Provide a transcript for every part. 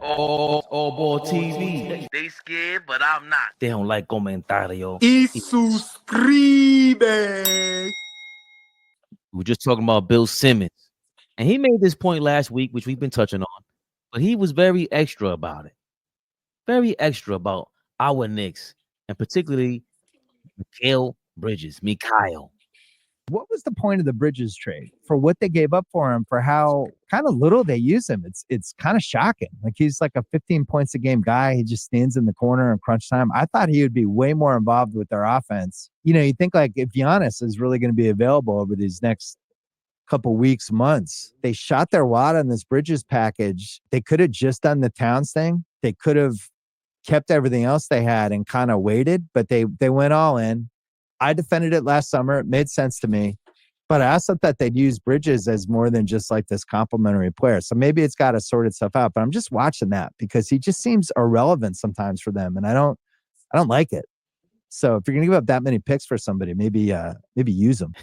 AllBall TV. They scared, but I'm not. They don't like comentario. Y suscribe. We were just talking about Bill Simmons. And he made this point last week, which we've been touching on. But he was very extra about it. Very extra about our Knicks. And particularly Mikal Bridges. Mikal. What was the point of the Bridges trade for what they gave up for him, for how kind of little they use him? It's kind of shocking. Like, he's like a 15 points a game guy. He just stands in the corner in crunch time. I thought he would be way more involved with their offense. You know, you think like if Giannis is really going to be available over these next couple weeks, months, they shot their wad on this Bridges package. They could have just done the Towns thing. They could have kept everything else they had and kind of waited, but they went all in. I defended it last summer. It made sense to me. But I also thought they'd use Bridges as more than just like this complimentary player. So maybe it's got to sort itself out. But I'm just watching that because he just seems irrelevant sometimes for them. And I don't like it. So if you're going to give up that many picks for somebody, maybe use them.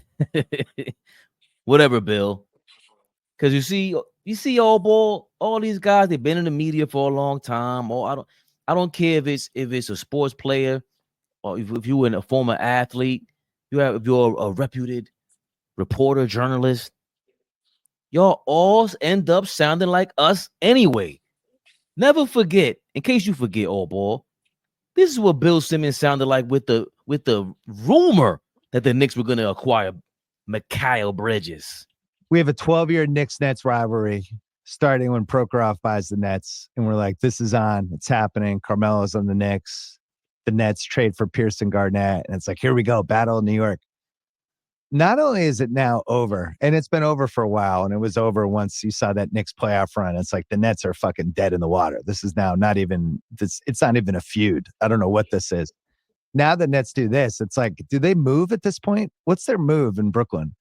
Whatever, Bill. Because you see AllBall, all these guys, they've been in the media for a long time. I don't care if it's a sports player, or if you were a former athlete, if you're a reputed reporter, journalist, y'all all end up sounding like us anyway. Never forget, in case you forget, AllBall, this is what Bill Simmons sounded like with the rumor that the Knicks were going to acquire Mikal Bridges. We have a 12-year Knicks-Nets rivalry starting when Prokhorov buys the Nets, and we're like, this is on. It's happening. Carmelo's on the Knicks. The Nets trade for Pearson Garnett, and it's like, here we go, battle in New York. Not only is it now over, and it's been over for a while, and it was over once you saw that Knicks playoff run. It's like the Nets are fucking dead in the water. This is now not even this. It's not even a feud. I don't know what this is. Now the Nets do this. It's like, do they move at this point? What's their move in Brooklyn?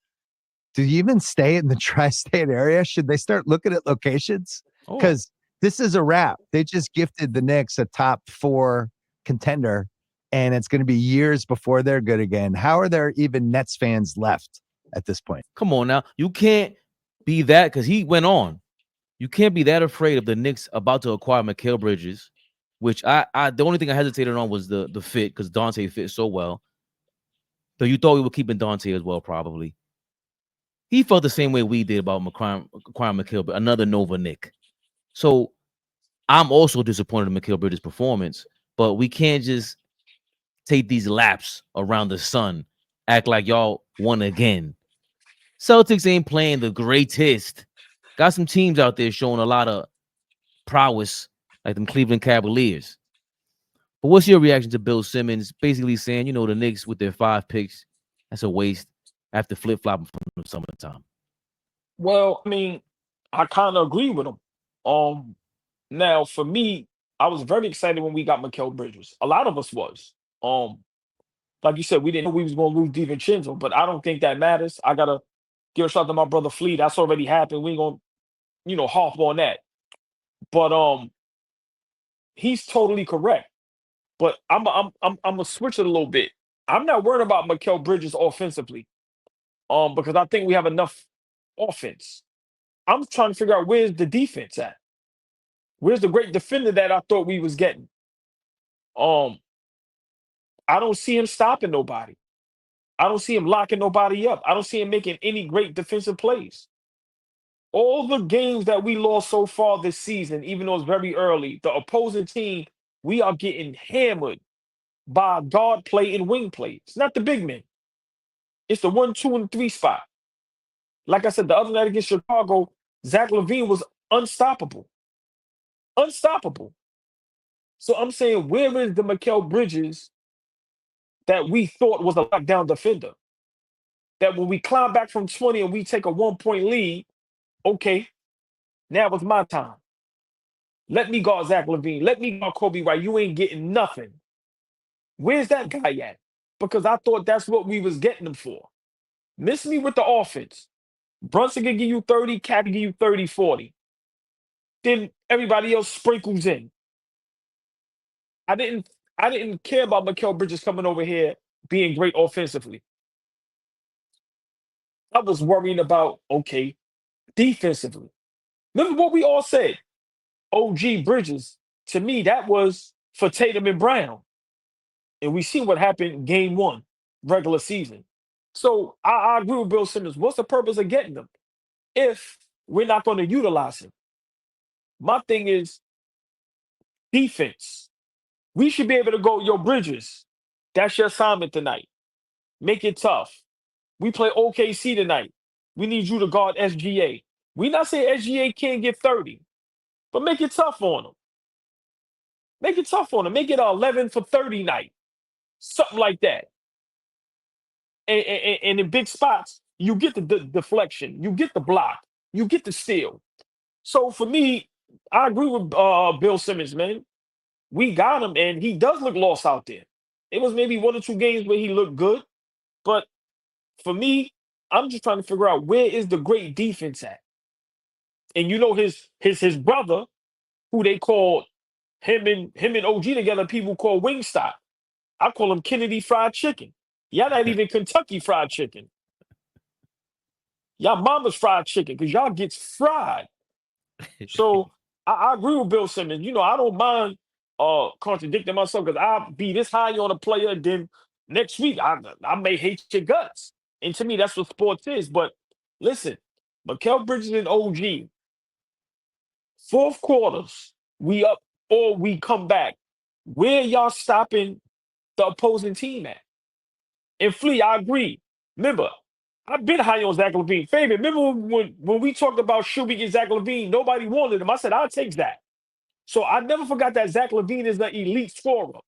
Do you even stay in the tri-state area? Should they start looking at locations? Because this is a wrap. They just gifted the Knicks a top 4 contender, and it's going to be years before they're good again. How are there even Nets fans left at this point? Come on now. You can't be that, because he went on. You can't be that afraid of the Knicks about to acquire Mikal Bridges, which I the only thing I hesitated on was the fit, because Dante fit so well. So you thought we were keeping Dante as well, probably. He felt the same way we did about acquiring Mikal, but another Nova Knick. So I'm also disappointed in Mikal Bridges' performance, but we can't just take these laps around the sun, act like y'all won again. Celtics ain't playing the greatest. Got some teams out there showing a lot of prowess, like them Cleveland Cavaliers. But what's your reaction to Bill Simmons basically saying, you know, the Knicks with their 5 picks, that's a waste after flip-flopping from the summertime? Well, I mean, I kind of agree with him. Now for me, I was very excited when we got Mikal Bridges. A lot of us was. Like you said, we didn't know we was going to lose DiVincenzo, but I don't think that matters. I gotta give a shout out to my brother Flea. That's already happened. We ain't gonna, harp on that. But he's totally correct. But I'm gonna switch it a little bit. I'm not worried about Mikal Bridges offensively. Because I think we have enough offense. I'm trying to figure out where's the defense at. Where's the great defender that I thought we was getting? I don't see him stopping nobody. I don't see him locking nobody up. I don't see him making any great defensive plays. All the games that we lost so far this season, even though it's very early, the opposing team, we are getting hammered by guard play and wing play. It's not the big men. It's the 1, 2, and 3 spot. Like I said, the other night against Chicago, Zach LaVine was unstoppable. Unstoppable. So I'm saying, where is the Mikal Bridges that we thought was a lockdown defender? That when we climb back from 20 and we take a 1-point lead, okay, now it's my time. Let me guard Zach LaVine. Let me guard Kobe White. You ain't getting nothing. Where's that guy at? Because I thought that's what we was getting him for. Miss me with the offense. Brunson can give you 30, Cat can give you 30, 40. Then everybody else sprinkles in. I didn't care about Mikal Bridges coming over here being great offensively. I was worrying about, okay, defensively. Remember what we all said. OG Bridges, to me, that was for Tatum and Brown. And we see what happened game one, regular season. So I agree with Bill Simmons. What's the purpose of getting them if we're not going to utilize him? My thing is defense. We should be able to go, yo, Bridges, that's your assignment tonight. Make it tough. We play OKC tonight. We need you to guard SGA. We not saying SGA can't get 30, but make it tough on them. Make it tough on them. Make it a 11 for 30 night. Something like that. And in big spots, you get the deflection. You get the block. You get the steal. So for me, I agree with Bill Simmons, man. We got him, and he does look lost out there. It was maybe 1 or 2 games where he looked good, but for me, I'm just trying to figure out where is the great defense at. And you know his brother, who they called him and OG together, people call Wingstop. I call him Kennedy Fried Chicken. Y'all not even Kentucky Fried Chicken. Y'all mama's fried chicken because y'all gets fried. So I agree with Bill Simmons. You know, I don't mind contradicting myself because I'll be this high on a player, then next week I may hate your guts. And to me, that's what sports is. But listen, Mikal Bridges and OG, fourth quarters, we up or we come back. Where y'all stopping the opposing team at? And Flea, I agree. Remember, I've been high on Zach LaVine. Fabian, remember when we talked about should we get Zach LaVine, nobody wanted him. I said, I'll take Zach. So I never forgot that Zach LaVine is the elite scorer.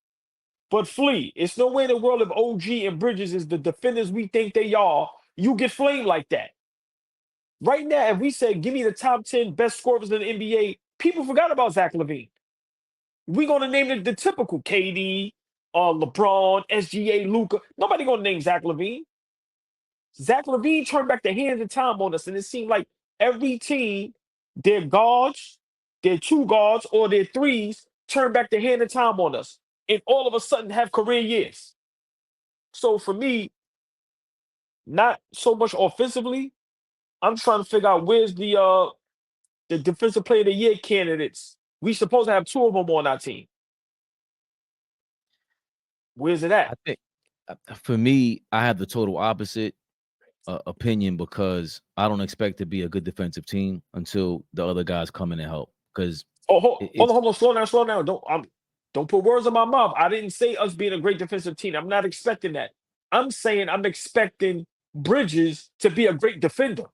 But Flea, it's no way in the world if OG and Bridges is the defenders we think they are, you get flamed like that. Right now, if we say, give me the top 10 best scorers in the NBA, people forgot about Zach LaVine. We're going to name it the typical KD, LeBron, SGA, Luka. Nobody going to name Zach LaVine. Zach LaVine turned back the hands of time on us, and it seemed like every team, their guards, their 2 guards, or their 3s turned back the hand of time on us, and all of a sudden have career years. So for me, not so much offensively, I'm trying to figure out where's the defensive player of the year candidates. We supposed to have 2 of them on our team. Where's it I at? think for me, I have the total opposite opinion because I don't expect to be a good defensive team until the other guys come in and help. Because hold on, slow down. Don't put words in my mouth. I didn't say us being a great defensive team. I'm not expecting that. I'm saying I'm expecting Bridges to be a great defender.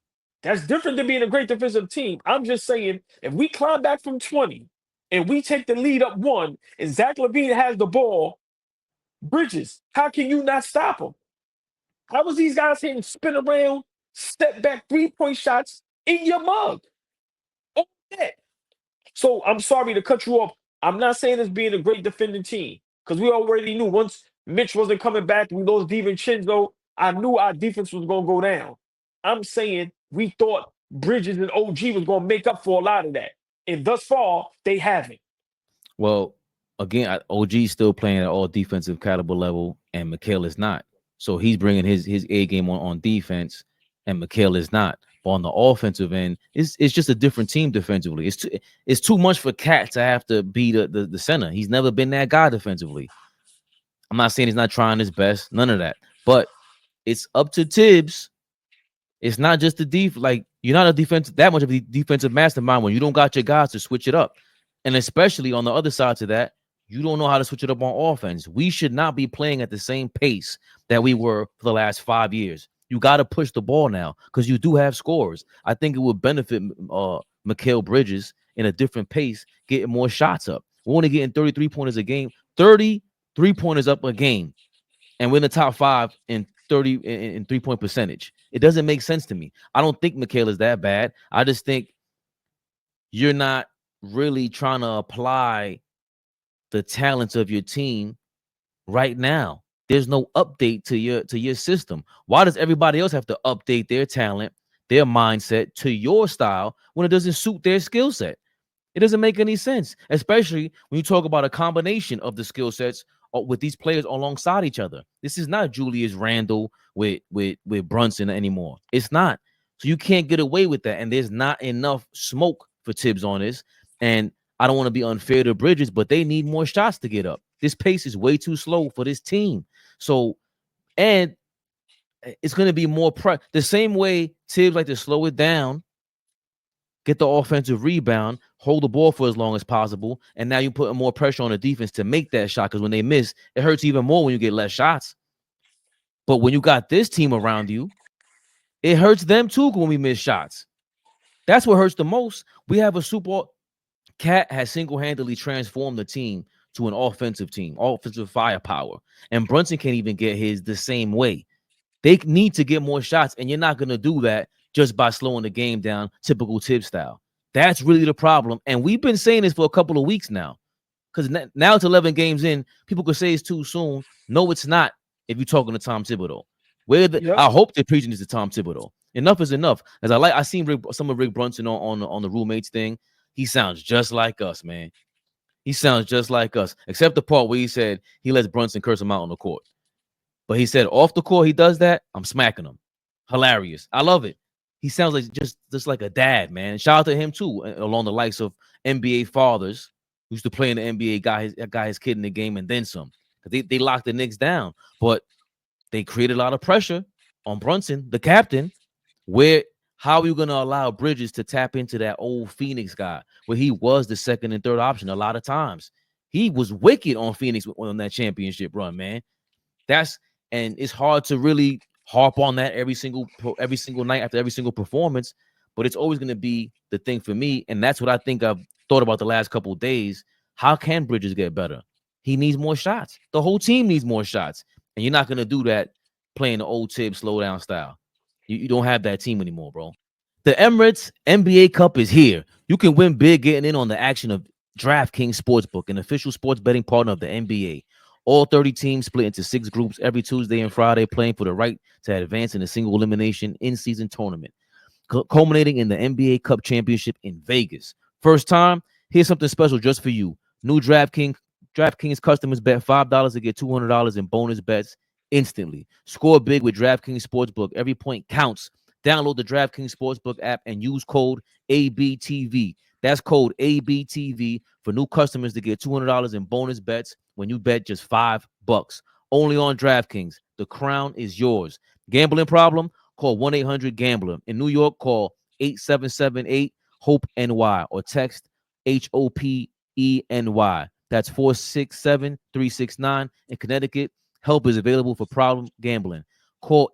That's different than being a great defensive team. I'm just saying if we climb back from 20 and we take the lead up 1 and Zach LaVine has the ball, Bridges, how can you not stop him? How was these guys hitting spin around, step back 3-point shots in your mug? Oh, that. So I'm sorry to cut you off. I'm not saying it's being a great defending team because we already knew once Mitch wasn't coming back, we lost DiVincenzo. I knew our defense was going to go down. I'm saying we thought Bridges and OG was going to make up for a lot of that. And thus far, they haven't. well, again, OG's still playing at all defensive caliber level, and Mikal is not. So he's bringing his A game on defense, and Mikal is not. But on the offensive end, it's just a different team defensively. It's too much for Cat to have to be the center. He's never been that guy defensively. I'm not saying he's not trying his best, none of that. But it's up to Tibbs. It's not just the like you're not that much of a defensive mastermind when you don't got your guys to switch it up. And especially on the other side to that, you don't know how to switch it up on offense. We should not be playing at the same pace that we were for the last 5 years. You got to push the ball now because you do have scores. I think it would benefit Mikal Bridges in a different pace, getting more shots up. We're only getting 33 pointers a game, 33 pointers up a game, and we're in the top 5 in 30 in 3-point percentage. It doesn't make sense to me. I don't think Mikal is that bad. I just think you're not really trying to apply the talents of your team right now. There's no update to your system. Why does everybody else have to update their talent, their mindset to your style when it doesn't suit their skill set? It doesn't make any sense, especially when you talk about a combination of the skill sets with these players alongside each other. This is not Julius Randle with Brunson anymore. It's not. So you can't get away with that. And there's not enough smoke for Tibbs on this. And I don't want to be unfair to Bridges, but they need more shots to get up. This pace is way too slow for this team. So, and it's going to be more the same way Tibbs like to slow it down, get the offensive rebound, hold the ball for as long as possible, and now you're putting more pressure on the defense to make that shot, because when they miss, it hurts even more when you get less shots. But when you got this team around you, it hurts them too when we miss shots. That's what hurts the most. We have a super Cat has single-handedly transformed the team to an offensive team, offensive firepower. And Brunson can't even get his the same way. They need to get more shots, and you're not going to do that just by slowing the game down, typical Tibbs style. That's really the problem. And we've been saying this for a couple of weeks now, because now it's 11 games in. People could say it's too soon. No, it's not if you're talking to Tom Thibodeau. I hope they're preaching this to Tom Thibodeau. Enough is enough. I seen some of Rick Brunson on the roommates thing. He sounds just like us, man. He sounds just like us, except the part where he said he lets Brunson curse him out on the court. But he said off the court he does that, I'm smacking him. Hilarious. I love it. He sounds like just like a dad, man. Shout out to him too, along the likes of NBA fathers who used to play in the NBA, got his kid in the game and then some. They locked the Knicks down, but they created a lot of pressure on Brunson, the captain. How are you going to allow Bridges to tap into that old Phoenix guy where he was the second and third option a lot of times? He was wicked on Phoenix on that championship run, man. And it's hard to really harp on that every single night after every single performance, but it's always going to be the thing for me. And that's what I think I've thought about the last couple of days. How can Bridges get better? He needs more shots. The whole team needs more shots. And you're not going to do that playing the old Tibbs slow down style. You don't have that team anymore, bro. The Emirates NBA Cup is here. You can win big getting in on the action of DraftKings Sportsbook, an official sports betting partner of the NBA. All 30 teams split into 6 groups every Tuesday and Friday, playing for the right to advance in a single elimination in-season tournament, culminating in the NBA Cup Championship in Vegas. First time, here's something special just for you. New DraftKings customers bet $5 to get $200 in bonus bets instantly. Score big with DraftKings Sportsbook. Every point counts. Download the DraftKings Sportsbook app and use code ABTV. That's code ABTV for new customers to get $200 in bonus bets when you bet just $5. Only on DraftKings. The crown is yours. Gambling problem? Call 1-800-GAMBLER. In New York, call 8778-HOPE-NY or text HOPENY. That's 467-369. In Connecticut, help is available for problem gambling. Call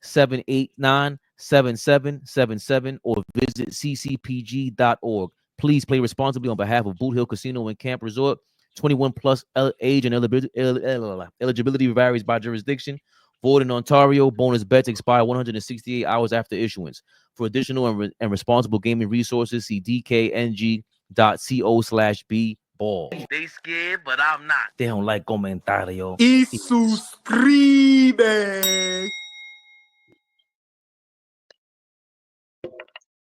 888-789-7777 or visit ccpg.org. Please play responsibly on behalf of Boot Hill Casino and Camp Resort. 21 plus age and eligibility varies by jurisdiction. Void in Ontario. Bonus bets expire 168 hours after issuance. For additional and responsible gaming resources, see dkng.co/bball. They scared, but I'm not. They don't like comentario. Y suscribe.